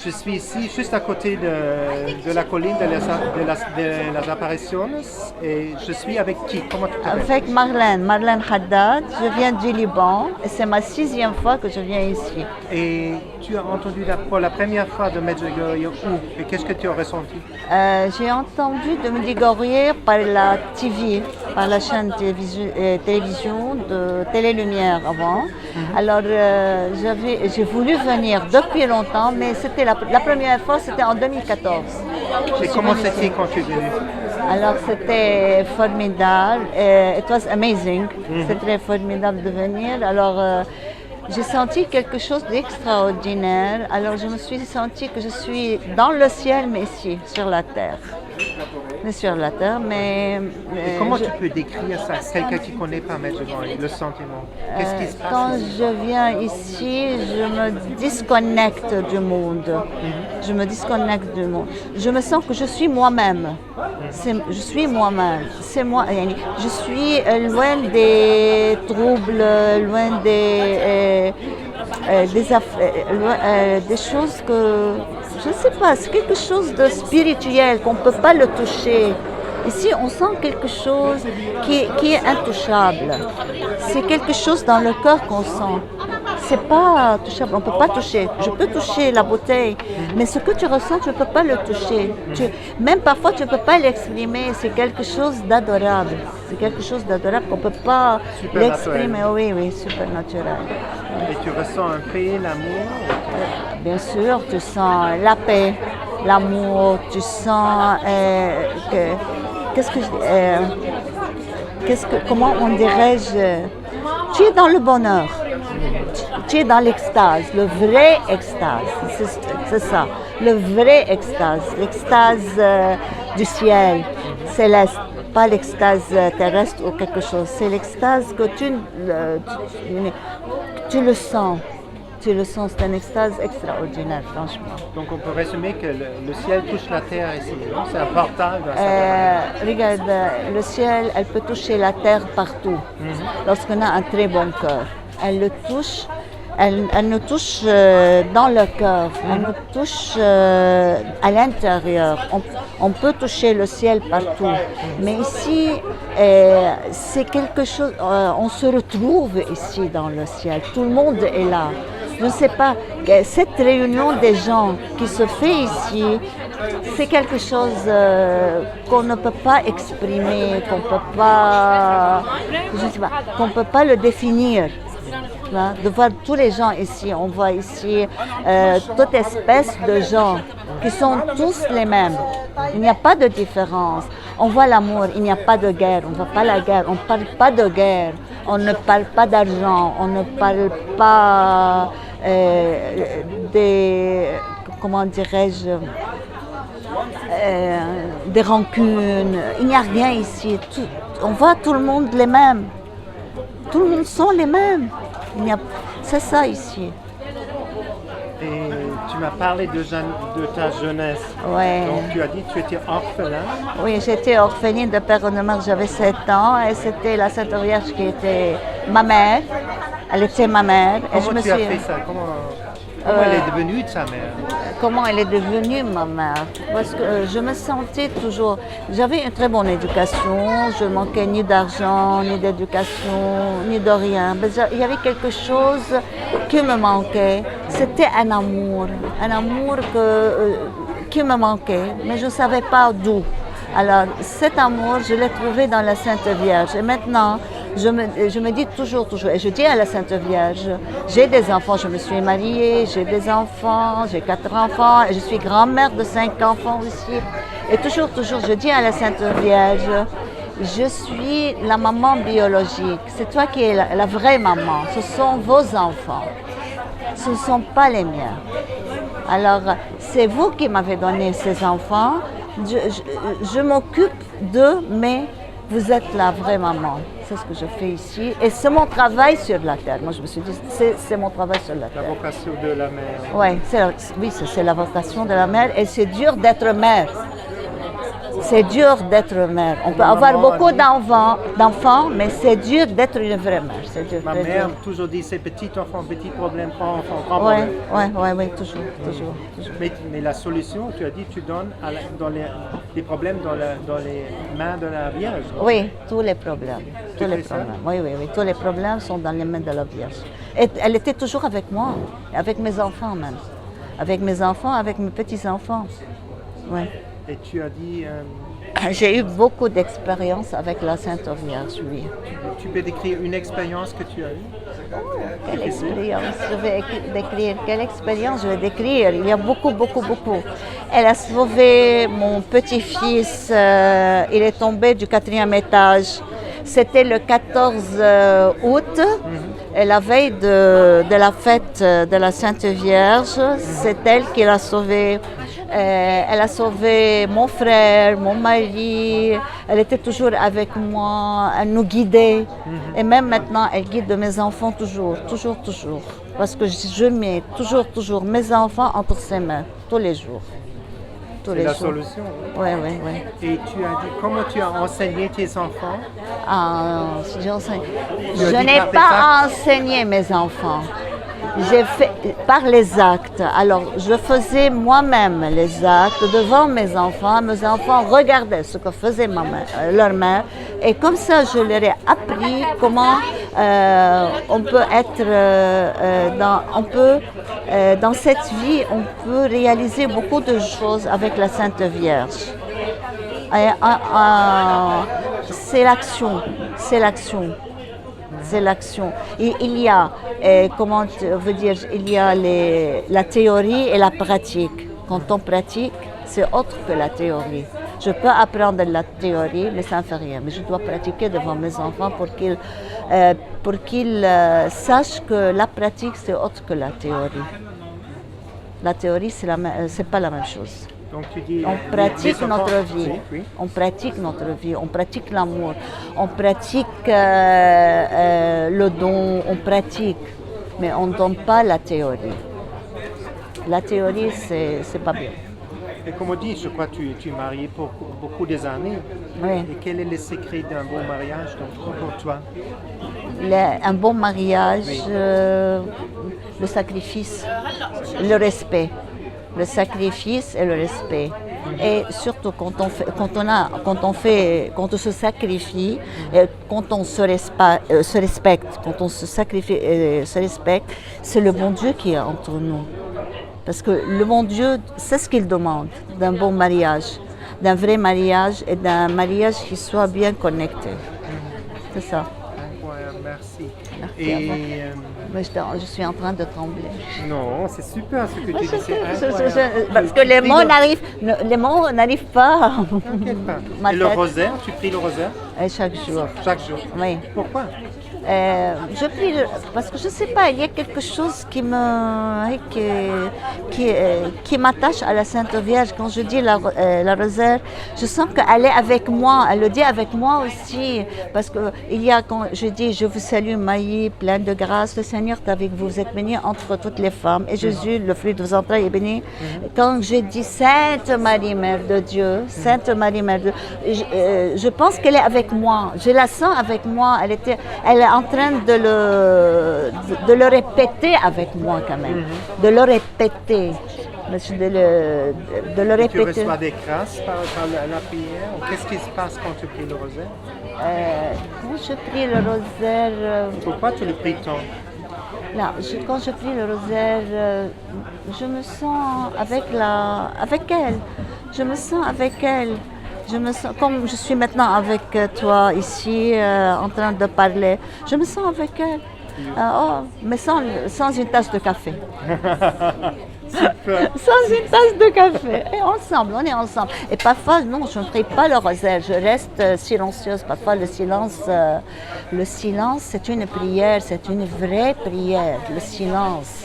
Je suis ici juste à côté de la colline de las Apariciones et je suis avec qui? Comment tu t'appelles? Avec Marlène Haddad. Je viens du Liban et c'est ma 6e fois que je viens ici. Et tu as entendu pour la première fois de Medjugorje où? Et qu'est-ce que tu as ressenti? J'ai entendu de Medjugorje par la TV, par la chaîne télévision de Télé Lumière avant. Alors j'ai voulu venir depuis longtemps, mais c'était la première fois, c'était en 2014. Et comment c'était quand tu es venu? Alors c'était formidable, it was amazing, c'était très formidable de venir. Alors j'ai senti quelque chose d'extraordinaire. Alors je me suis sentie que je suis dans le ciel, mais ici, sur la terre. Mais sur la terre, mais... Et comment tu peux décrire ça, quelqu'un qui ne connaît pas Medjugorje, le sentiment? Qu'est-ce qui se passe? Quand je viens ici, je me disconnecte du monde. Je me disconnecte du monde. Je me sens que je suis moi-même. Je suis moi-même. C'est moi. Je suis loin des troubles, loin des choses que... Je ne sais pas, c'est quelque chose de spirituel qu'on ne peut pas le toucher. Ici, on sent quelque chose qui est intouchable. C'est quelque chose dans le cœur qu'on sent. C'est pas touchable, on ne peut pas toucher. Je peux toucher la bouteille, mais ce que tu ressens, tu ne peux pas le toucher. Même parfois, tu ne peux pas l'exprimer. C'est quelque chose d'adorable. C'est quelque chose d'adorable qu'on ne peut pas l'exprimer. Oui, supernaturel. Et tu ressens un peu l'amour? Bien sûr, tu sens la paix, l'amour, tu sens comment on dirait-je, tu es dans le bonheur, tu es dans l'extase, le vrai extase, c'est ça, le vrai extase, l'extase du ciel céleste, pas l'extase terrestre ou quelque chose, c'est l'extase que tu le sens. Tu le sens, c'est un extase extraordinaire, franchement. Donc on peut résumer que le ciel touche la terre ici, non? C'est un portal. Regarde, le ciel, elle peut toucher la terre partout, lorsqu'on a un très bon cœur. Elle le touche, elle nous touche dans le cœur, elle nous touche à l'intérieur. On peut toucher le ciel partout, mais ici, c'est quelque chose, on se retrouve ici dans le ciel, tout le monde est là. Je ne sais pas, cette réunion des gens qui se fait ici, c'est quelque chose qu'on ne peut pas exprimer, qu'on ne peut pas le définir. De voir tous les gens ici, on voit ici toute espèce de gens qui sont tous les mêmes. Il n'y a pas de différence. On voit l'amour, il n'y a pas de guerre, on ne voit pas la guerre, on ne parle pas de guerre, on ne parle pas d'argent, on ne parle pas comment dirais-je, des rancunes. Il n'y a rien ici. On voit tout le monde les mêmes. Tout le monde sont les mêmes. C'est ça ici. Et tu m'as parlé de ta jeunesse. Ouais. Donc tu as dit que tu étais orphelin. Oui, j'étais orpheline de père et de mère, j'avais 7 ans et c'était la Sainte Vierge qui était ma mère. Elle était ma mère. Comment tu as fait ça? Comment elle est devenue de sa mère? Comment elle est devenue ma mère? Parce que je me sentais toujours... J'avais une très bonne éducation, je ne manquais ni d'argent, ni d'éducation, ni de rien. Mais il y avait quelque chose qui me manquait. C'était un amour qui me manquait, mais je ne savais pas d'où. Alors cet amour, je l'ai trouvé dans la Sainte Vierge. Et maintenant, je me dis toujours, et je dis à la Sainte Vierge, j'ai des enfants, je me suis mariée, j'ai des enfants, j'ai 4 enfants, et je suis grand-mère de 5 enfants aussi. Et toujours, je dis à la Sainte Vierge, je suis la maman biologique, c'est toi qui es la vraie maman, ce sont vos enfants, ce ne sont pas les miens. Alors, c'est vous qui m'avez donné ces enfants, je m'occupe d'eux, mais vous êtes la vraie maman. C'est ce que je fais ici. Et c'est mon travail sur la terre. Moi, je me suis dit, c'est mon travail sur la terre. La vocation de la mère. Ouais, oui, c'est la vocation de la mère. Et c'est dur d'être mère. C'est dur d'être mère. On peut avoir beaucoup d'enfants, mais c'est dur d'être une vraie mère. C'est dur. Ma mère a toujours dit c'est petit enfant, petit problème, grand enfant, grand Oui, problème. oui, toujours. Mais la solution, tu as dit, tu donnes dans les problèmes dans les mains de la Vierge. Oui, tous les problèmes. Tu fais ça? Oui, tous les problèmes sont dans les mains de la Vierge. Et elle était toujours avec moi, avec mes enfants même. Avec mes enfants, avec mes petits-enfants. Oui. Et tu as dit, J'ai eu beaucoup d'expérience avec la Sainte Vierge, oui. tu peux décrire une expérience que tu as eue? Quelle expérience je vais décrire? Quelle expérience je vais décrire? Il y a beaucoup. Elle a sauvé mon petit-fils. Il est tombé du 4e étage. C'était le 14 août, et la veille de la fête de la Sainte Vierge. C'est elle qui l'a sauvé. Elle a sauvé mon frère, mon mari. Elle était toujours avec moi, elle nous guidait. Et même maintenant, elle guide mes enfants toujours. Parce que je mets toujours mes enfants entre ses mains, tous les jours. C'est la solution. Oui. Et tu as dit, comment tu as enseigné tes enfants? Je n'ai pas enseigné mes enfants. J'ai fait par les actes. Alors, je faisais moi-même les actes devant mes enfants. Mes enfants regardaient ce que faisait leur mère. Et comme ça, je leur ai appris comment on peut être dans cette vie, on peut réaliser beaucoup de choses avec la Sainte Vierge. C'est l'action. Il y a, il y a la théorie et la pratique. Quand on pratique, c'est autre que la théorie. Je peux apprendre la théorie, mais ça ne fait rien. Mais je dois pratiquer devant mes enfants pour qu'ils sachent que la pratique, c'est autre que la théorie. La théorie, c'est pas la même chose. Donc tu dis, on pratique notre vie, oui. on pratique l'amour, on pratique le don, on pratique, mais on ne donne pas la théorie. La théorie, c'est pas bien. Et comme on dit, je crois que tu es marié pour beaucoup des années. Oui. Et quel est le secret d'un bon mariage pour toi? Un bon mariage, le sacrifice, le respect. Le sacrifice et le respect. Et surtout quand on se sacrifie, et quand on se respecte, quand on se sacrifie et se respecte, c'est le bon Dieu qui est entre nous. Parce que le bon Dieu, c'est ce qu'il demande d'un bon mariage, d'un vrai mariage et d'un mariage qui soit bien connecté. C'est ça. Incroyable, merci. Et je suis en train de trembler. Non, c'est super ce que tu dis, c'est incroyable. Parce que les mots n'arrivent pas. T'inquiète pas. Et le rosaire, tu pries le rosaire? Chaque jour. Chaque jour? Oui. Pourquoi? Je prie parce que je ne sais pas, il y a quelque chose qui m'attache à la Sainte Vierge. Quand je dis la rosaire, je sens qu'elle est avec moi, elle le dit avec moi aussi. Parce que quand je dis, je vous salue Marie, pleine de grâce, le Seigneur est avec vous, vous êtes bénie entre toutes les femmes. Et Jésus, le fruit de vos entrailles, est béni. Quand je dis Sainte Marie, Mère de Dieu, Sainte Marie, Mère de Dieu, je pense qu'elle est avec moi. Je la sens avec moi. Elle est en train de le répéter avec moi quand même, de le répéter, de le répéter. Tu reçois des grâces par la prière? Qu'est-ce qui se passe quand tu pries le rosaire? Quand je prie le rosaire... Pourquoi tu le pries tant? Quand je prie le rosaire, je me sens avec elle. Je me sens avec elle. Je me sens, comme je suis maintenant avec toi ici, en train de parler, je me sens avec elle. Mais sans une tasse de café. Sans une tasse de café. Et on est ensemble. Et parfois, non, je ne prie pas le rosaire, je reste silencieuse. Parfois, le silence, c'est une prière, c'est une vraie prière. Le silence,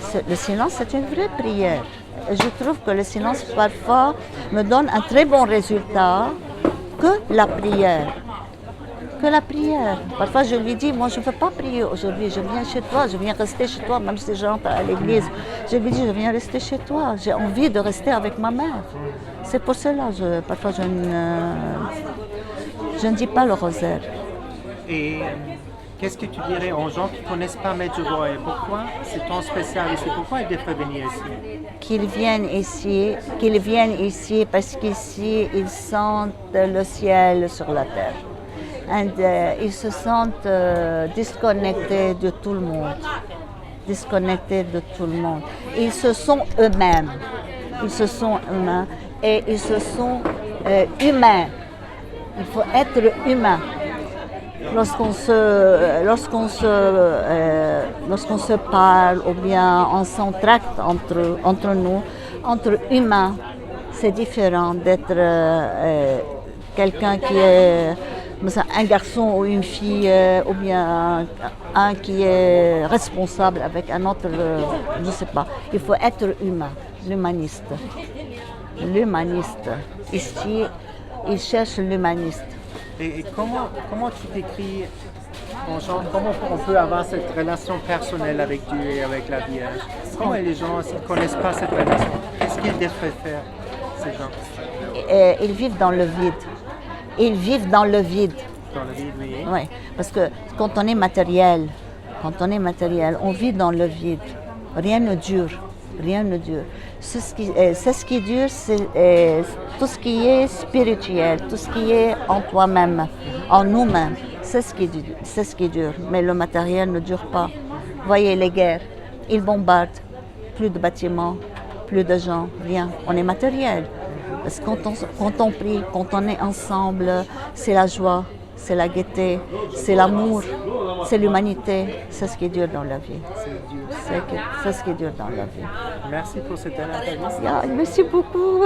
c'est une vraie prière. Je trouve que le silence, parfois, me donne un très bon résultat que la prière. que la prière. Parfois, je lui dis, moi, je ne veux pas prier aujourd'hui. Je viens chez toi, je viens rester chez toi, même si je rentre à l'église. Je lui dis, je viens rester chez toi. J'ai envie de rester avec ma mère. C'est pour cela, parfois, je ne dis pas le rosaire. Et qu'est-ce que tu dirais aux gens qui ne connaissent pas Medjugorje? Pourquoi c'est ton spécial ici? Pourquoi ils devraient venir ici? Qu'ils viennent ici parce qu'ici, ils sentent le ciel sur la terre. Ils se sentent disconnectés de tout le monde. Disconnectés de tout le monde. Ils se sont eux-mêmes. Ils se sont humains et ils se sont humains. Il faut être humain. Lorsqu'on se parle ou bien on s'entracte entre nous, entre humains, c'est différent d'être quelqu'un qui est un garçon ou une fille ou bien un qui est responsable avec un autre, je ne sais pas. Il faut être humain, l'humaniste. L'humaniste. Ici, il cherche l'humaniste. Et comment tu décris aux gens, comment on peut avoir cette relation personnelle avec Dieu et avec la Vierge? Comment les gens, s'ils ne connaissent pas cette relation, qu'est-ce qu'ils devraient faire, ces gens? Ils vivent dans le vide. Ils vivent dans le vide. Dans le vide, oui. Oui, parce que quand on est matériel, on vit dans le vide. Rien ne dure. Rien ne dure. C'est ce qui dure, c'est tout ce qui est spirituel, tout ce qui est en toi-même, en nous-mêmes. C'est ce qui dure. Mais le matériel ne dure pas. Voyez les guerres, ils bombardent. Plus de bâtiments, plus de gens, rien. On est matériel. Parce que quand on prie, quand on est ensemble, c'est la joie, c'est la gaieté, c'est l'amour, c'est l'humanité. C'est ce qui dure dans la vie. C'est ce qui dure dans la vie. Merci pour cette interview. Merci beaucoup.